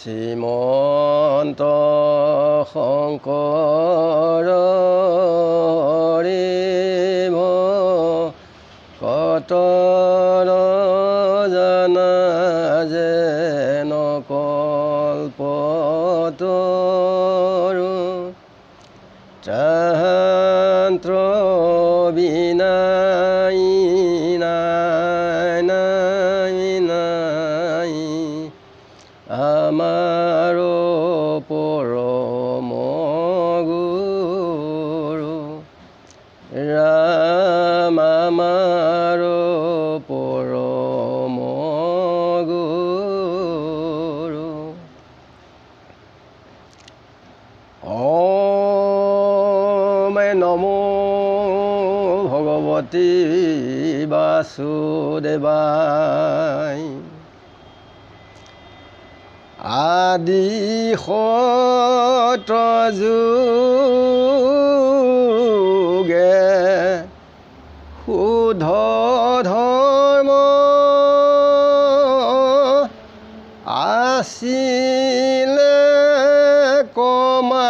শ্ৰীমন্ত শংকৰ হৰিম কতৰ জানা যেন কল্পতৰু তন্ত্ৰ বিনাই নাই আমাৰ পৰম গুৰু ৰাম আমাৰ পৰম গুৰু। ॐ नमो भगवती वासुदेवाय। आदि सत्र যুগে শুদ্ধ ধৰ্ম আছিলে কমাত্ৰ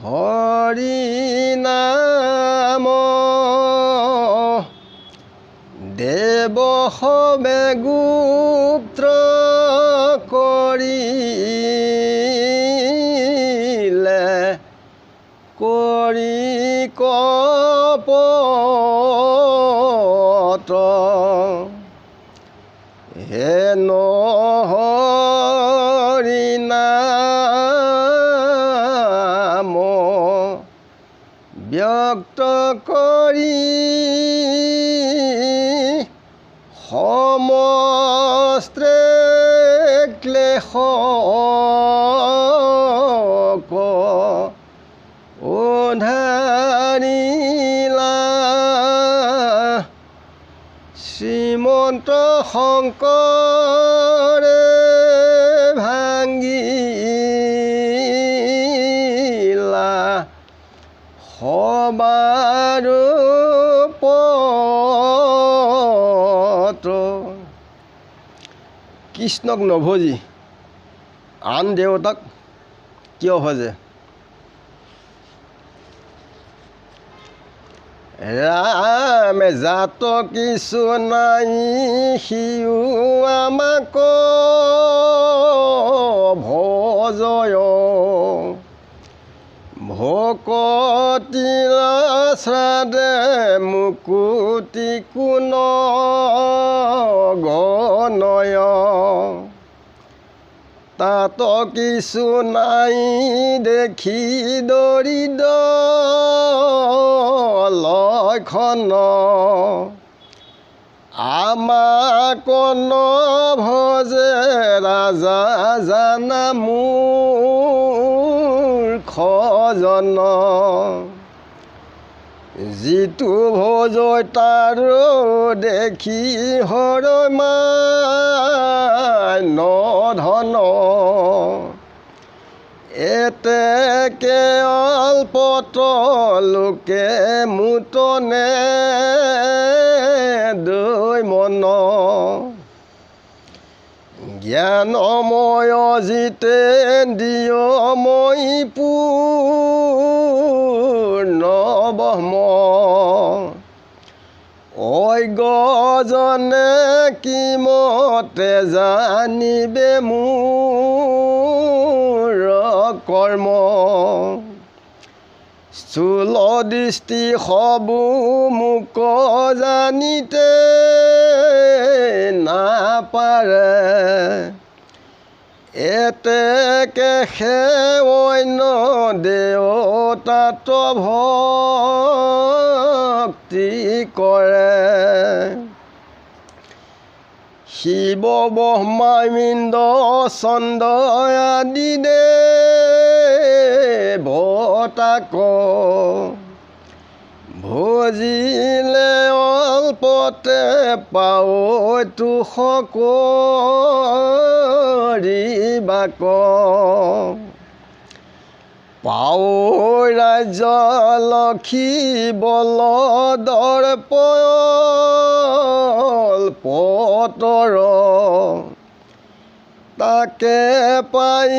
হৰি নাম দেৱ সবে গুপ্ত কৰিলে কৰি কপট হেন হৰি নাম ব্যক্ত কৰি সমস্তে ক্লেশ উদ্ধাৰিলা। শ্ৰীমন্ত শংকৰে ভাঙিলা সবাৰ পট। কৃষ্ণক নভজি আন দেৱতাক কিয় ভজে? ৰামে জাত কিছু নাই সিও আমাক ভজয় ভকতিৰ শ্ৰাদে মুকুতি কোন গণয়। তাত কিছু নাই দেখি দৰিদ্ৰ লক্ষণ আমাক নভজে ৰাজা জানা মূৰ্খজন। যিটো ভজয় তাৰ দেখি হৰমাই নধন এতেকে অল্পত লোকে মুতনে দৈ মন। জ্ঞানময় জিতেন্দ্ৰিয়ময়ী পূৰ্ণ ব্ৰহ্ম অজ্ঞজনে কি মতে জানিবে মোৰ কৰ্ম। স্থূল দৃষ্টি সবু মোক জানিতে নাপাৰে এতেকে সেৱন্য দেৱতাত ভক্তি কৰে। শিৱ ব্ৰহ্মা ইন্দ্ৰ চন্দ্ৰ আদি দেৱতাক ভজিলে অল্পতে পাৱৈতো সকৰিবাক। পাৱৈ ৰাজ্য লক্ষী বলদৰ পয়ল পতৰ তাকে পাই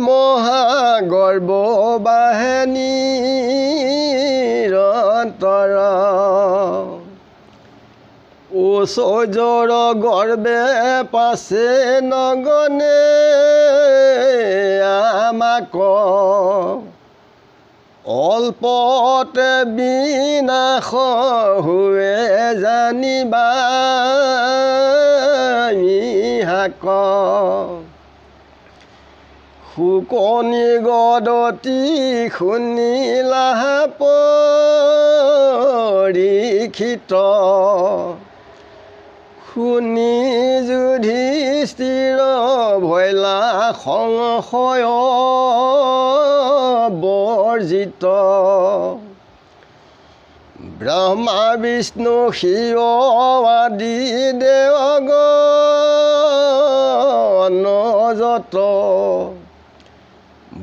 মহাগৰ্ব বাঢ়ে নিৰন্তৰ ঐশ্বৰ্যৰ গৰ্বে পাছে নগনে আমাক অল্পতে বিনাশ হুৱে জানিবা ইহাক শুকনি গদতি শুনিলা পৰীক্ষিত শুনি যুধিষ্ঠিৰ ভৈলা সংশয় বৰ্জিত ব্ৰহ্মা বিষ্ণু শিৱ আদি দেৱগণ যত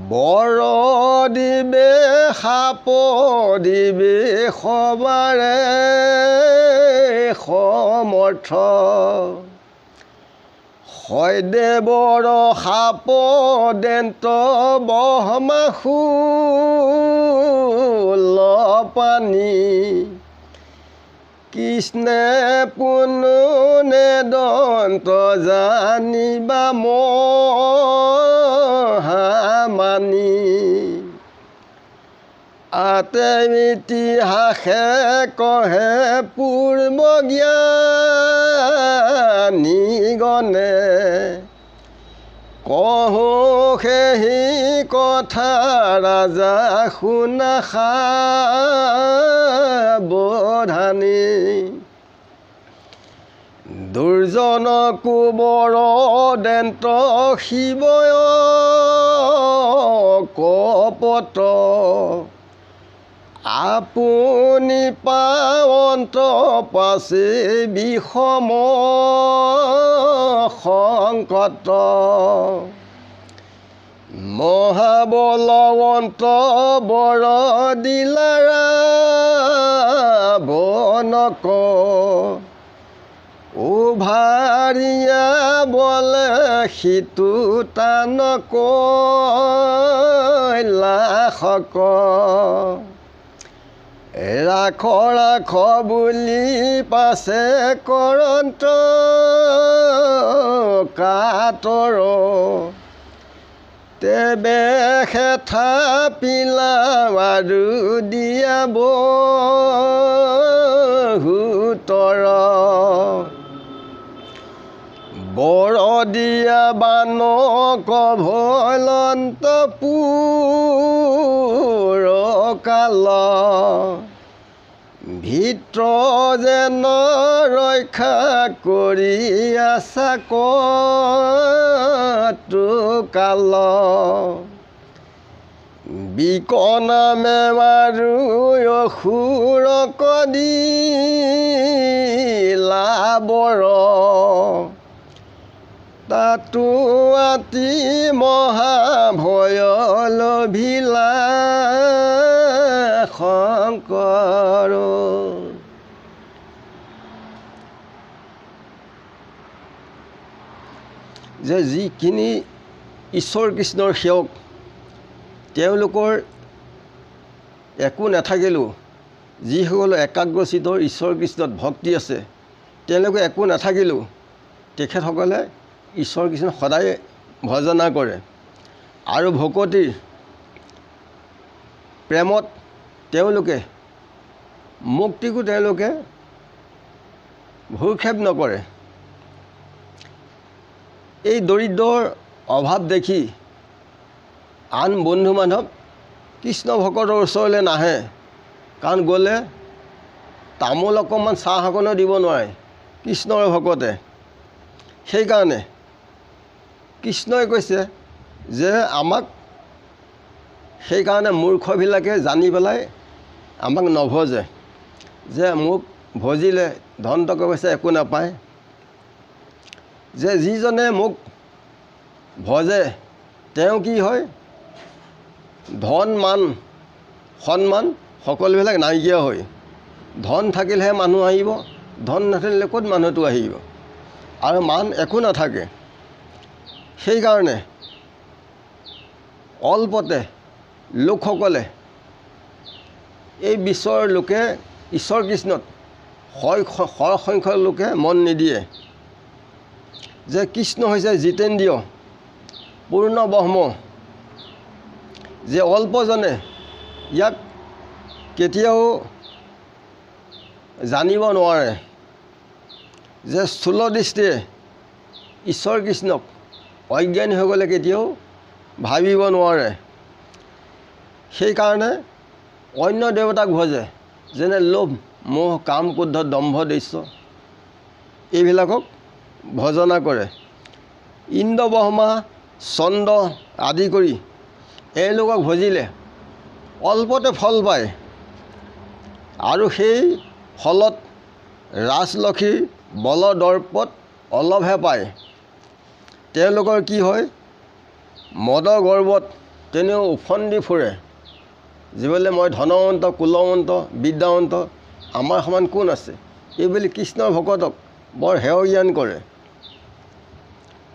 বৰ দিবে সাপ দিবে সবাৰে সমৰ্থ শয়দেৱৰ সাপ দেন্ত ব্ৰহ্মাশূল পানী কৃষ্ণে পুনুনে দন্ত জানিবা মহামানী আতে ইতিহাসে কহে পূৰ্ব জ্ঞানীগণে কহোঁ সেই কথা ৰাজা শুনা সাৱধানী দুৰ্জন কুবৰ দেন্ত শিৱয় কপট আপুনি পাৱন্ত পাছে বিষম সংকট মহাবলৱন্ত বৰ দিলাৰা বনক উভাৰিয়া বলে সিটো টানক লাখক ৰাখ ৰাখ বুলি পাছে কৰন্ত কাতৰ তেবে খেথা পিলা আৰু দিয়াব হুতৰ বৰ দিয়া বানক ভলন্ত পুৰ কাল ভিত্ৰ যেন ৰক্ষা কৰি আছা কতো কাল বিকনামে মাৰু অসুৰক দিলাবৰ তাতো আতি মহাভয় লভিলা শংকৰ যে যিখিনি ঈশ্বৰ কৃষ্ণৰ সেৱক তেওঁলোকৰ একো নাথাকিলেও যিসকল একাগ্ৰচিত ঈশ্বৰ কৃষ্ণত ভক্তি আছে তেওঁলোকে একো নাথাকিলেও তেখেতসকলে ঈশ্বৰ কৃষ্ণ সদায় ভজনা কৰে আৰু ভকতিৰ প্ৰেমত তেওঁলোকে মুক্তিকো তেওঁলোকে ভূক্ষেপ নকৰে এই দৰিদ্ৰৰ অভাৱ দেখি আন বন্ধু বান্ধৱ কৃষ্ণ ভকতৰ ওচৰলৈ নাহে কাৰণ গ'লে তামোল অকণমান চাহ অকণো দিব নোৱাৰে কৃষ্ণৰ ভকতে সেইকাৰণে কৃষ্ণই কৈছে যে আমাক সেইকাৰণে মূৰ্খবিলাকে জানি পেলাই আমাক নভজে যে মোক ভজিলে ধন টকা পইচা একো নাপায় যে যিজনে মোক ভজে তেওঁ কি হয় ধন মান সন্মান সকলোবিলাক নাইকিয়া হয়। ধন থাকিলেহে মানুহ আহিব, ধন নাথাকিলে ক'ত মানুহটো আহিব, আৰু মান একো নাথাকে। সেইকাৰণে অল্পতে লোকসকলে এই বিশ্বৰ লোকে ঈশ্বৰ কৃষ্ণত সৰহসংখ্যক লোকে মন নিদিয়ে যে কৃষ্ণ হৈছে জিতেন্দ্ৰিয় পূৰ্ণ ব্ৰহ্ম, যে অল্পজনে ইয়াক কেতিয়াও জানিব নোৱাৰে, যে স্থূল দৃষ্টিৰে ঈশ্বৰ কৃষ্ণক অজ্ঞানী হৈ গ'লে কেতিয়াও ভাবিব নোৱাৰে। সেইকাৰণে অন্য দেৱতাক ভজে, যেনে লোভ মোহ কাম ক্ৰোধ দম্ভ দস্য, এইবিলাকক ভজনা কৰে। ইন্দ্ৰ ব্ৰহ্মা চন্দ্ৰ আদি কৰি এওঁলোকক ভজিলে অল্পতে ফল পায়, আৰু সেই ফলত ৰাজলক্ষ্মীৰ বল দৰ্পত অলপহে পায়। তেওঁলোকৰ কি হয়, মদৰ গৰ্বত তেনেও উফন্দি ফুৰে, যিবোলে মই ধনৱন্ত কুলৱন্ত বিদ্যাৱন্ত, আমাৰ সমান কোন আছে, এইবুলি কৃষ্ণৰ ভকতক বৰ হেয় জ্ঞান কৰে।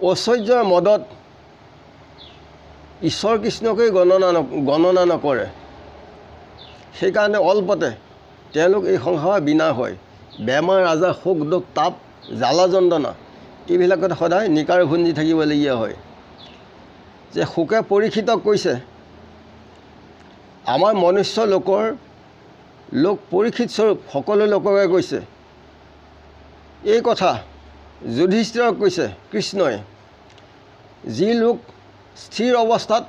ঐশ্বৰ্যৰ মদত ঈশ্বৰ কৃষ্ণকেই গণনা নকৰে। সেইকাৰণে অল্পতে তেওঁলোক এই সংসাৰৰ বিনাশ হয়। বেমাৰ আজাৰ শোক দুখ তাপ জ্বালা যন্ত্ৰণা এইবিলাকত সদায় নিকাৰ ভুঞ্জি থাকিবলগীয়া হয়। যে শোকে পৰীক্ষিতক কৈছে, আমাৰ মনুষ্য লোকৰ লোক পৰীক্ষিত স্বৰূপ সকলো লোককে কৈছে এই কথা। যুধিষ্ঠিৰক কৈছে কৃষ্ণই, যি লোক স্থিৰ অৱস্থাত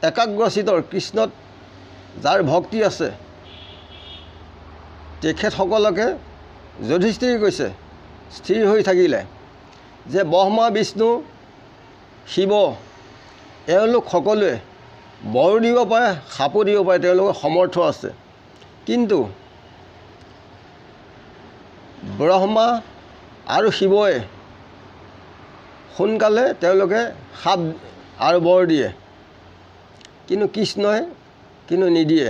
একাগ্ৰচিত্তৰ কৃষ্ণত যাৰ ভক্তি আছে, তেখেতসকলকে যুধিষ্ঠিৰে কৈছে স্থিৰ হৈ থাকিলে, যে ব্ৰহ্মা বিষ্ণু শিৱ এওঁলোক সকলোৱে বৰ দিব পাৰে, শাপো দিব পাৰে, তেওঁলোকৰ সমৰ্থ আছে। কিন্তু ব্ৰহ্মা আৰু শিৱই সোনকালে তেওঁলোকে শাপ আৰু বৰ দিয়ে, কিন্তু কৃষ্ণই নিদিয়ে।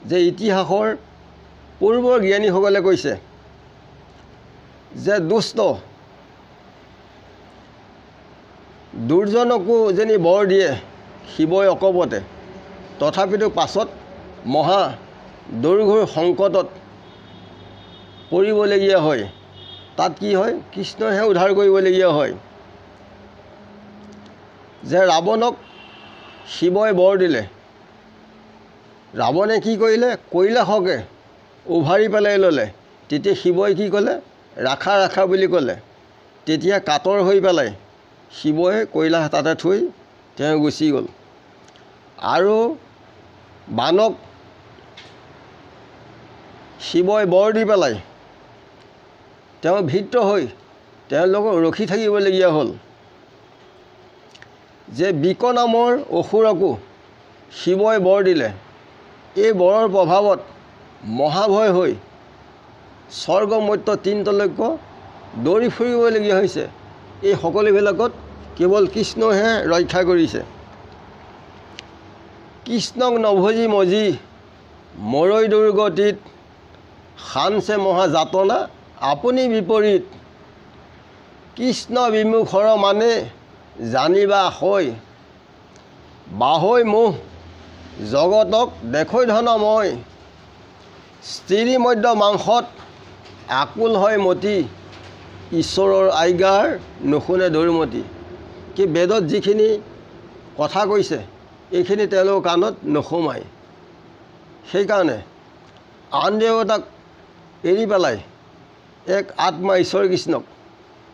যে ইতিহাসৰ পূৰ্বৰ জ্ঞানীসকলে কৈছে যে দুষ্ট দুৰ্জনকো যেনি বৰ দিয়ে শিৱই অকপতে, তথাপিতো পাছত মহা দুৰ্ঘোৰ সংকটত পৰিবলগীয়া হয়। তাত কি হয়, কৃষ্ণইহে উদ্ধাৰ কৰিবলগীয়া হয়। যে ৰাৱণক শিৱই বৰ দিলে, ৰাৱণে কি কৰিলে, কৈলাশকে উভাৰি পেলাই ল'লে। তেতিয়া শিৱই কি ক'লে, ৰাখা ৰাখা বুলি ক'লে। তেতিয়া কাতৰ হৈ পেলাই শিৱই কৈলাশ তাতে থৈ তেওঁ গুচি গ'ল। আৰু বানক শিৱই বৰ দি পেলাই তেওঁ ভীত হৈ তেওঁলোকক ৰখি থাকিবলগীয়া হ'ল। যে বিক নামৰ অসুৰকো শিৱই বৰ দিলে, এই বৰৰ প্ৰভাৱত মহাভয় হৈ স্বৰ্গ মৰ্ত্য তিনতলৈক দৌৰি ফুৰিবলগীয়া হৈছে। এই সকলোবিলাকত কেৱল কৃষ্ণহে ৰক্ষা কৰিছে। কৃষ্ণক নভজি মজি মৰৈ দুৰ্গতিত, সানছে মহা যাতনা আপুনি বিপৰীত। কৃষ্ণ বিমুখৰ মানে জানিবা হৈ, বাহৈ মোহ জগতক দেখৈ ধনময়। স্ত্ৰী মধ্য মাংসত আকুল হয় মতি, ঈশ্বৰৰ আজ্ঞাৰ নুশুনে দুৰ্মতি। কি বেদত যিখিনি কথা কৈছে এইখিনি তেওঁলোকৰ কাণত নোসোমায়। সেইকাৰণে আন দেৱতাক এৰি পেলাই এক আত্মা ঈশ্বৰ কৃষ্ণক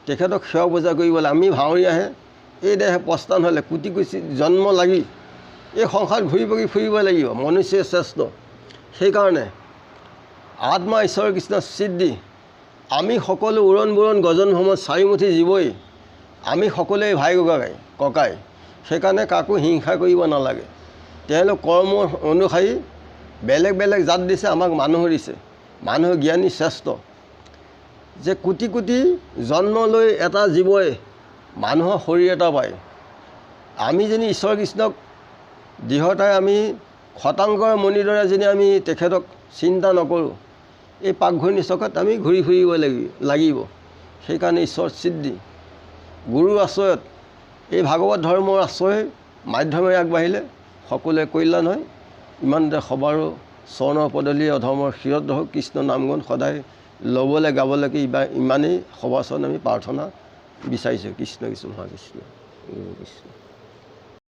তেখেতক সেৱা পূজা কৰিবলৈ আমি ভাৱৰীয়াহে এই দেহে প্ৰস্থান হ'লে কোটি কোটি জন্ম লাগি এই সংসাৰত ঘূৰি পকি ফুৰিব লাগিব, মনুষ্যই শ্ৰেষ্ঠ। সেইকাৰণে আত্মা ঈশ্বৰ কৃষ্ণ চিদ্ধি আমি সকলো উৰণ বুৰণ গজন ভ্ৰমণ চাৰিমুঠি জীৱই আমি সকলোৱে ভাই ককাই। সেইকাৰণে কাকো হিংসা কৰিব নালাগে। তেওঁলোক কৰ্ম অনুসাৰী বেলেগ বেলেগ জাত দিছে, আমাক মানুহ দিছে। মানুহ জ্ঞানী শ্ৰেষ্ঠ। যে কোটি কোটি জন্ম লৈ এটা জীৱই মানুহৰ শৰীৰ এটা পায়। আমি যদি ঈশ্বৰ কৃষ্ণক দৃঢ়তাই আমি খটাংকৰ মণিৰ দৰে যদি আমি তেখেতক চিন্তা নকৰোঁ, এই পাকঘূৰ্ণি চকাত আমি ঘূৰি ফুৰিব লাগিব। সেইকাৰণে ঈশ্বৰ সিদ্ধি গুৰুৰ আশ্ৰয়ত, এই ভাগৱত ধৰ্মৰ আশ্ৰয় মাধ্যমেৰে আগবাঢ়িলে সকলোৱে কল্যাণ হয়। ইমানতে সবাৰো চৰণৰ পদূলি অধৰ্মৰ শিৰত হওক কৃষ্ণ নামগুণ সদায় ল'বলৈ গাবলৈকে ইমানেই সবাচৰণ আমি প্ৰাৰ্থনা বিচাৰিছোঁ। কৃষ্ণ কৃষ্ণ মহাকৃষ্ণ কৃষ্ণ।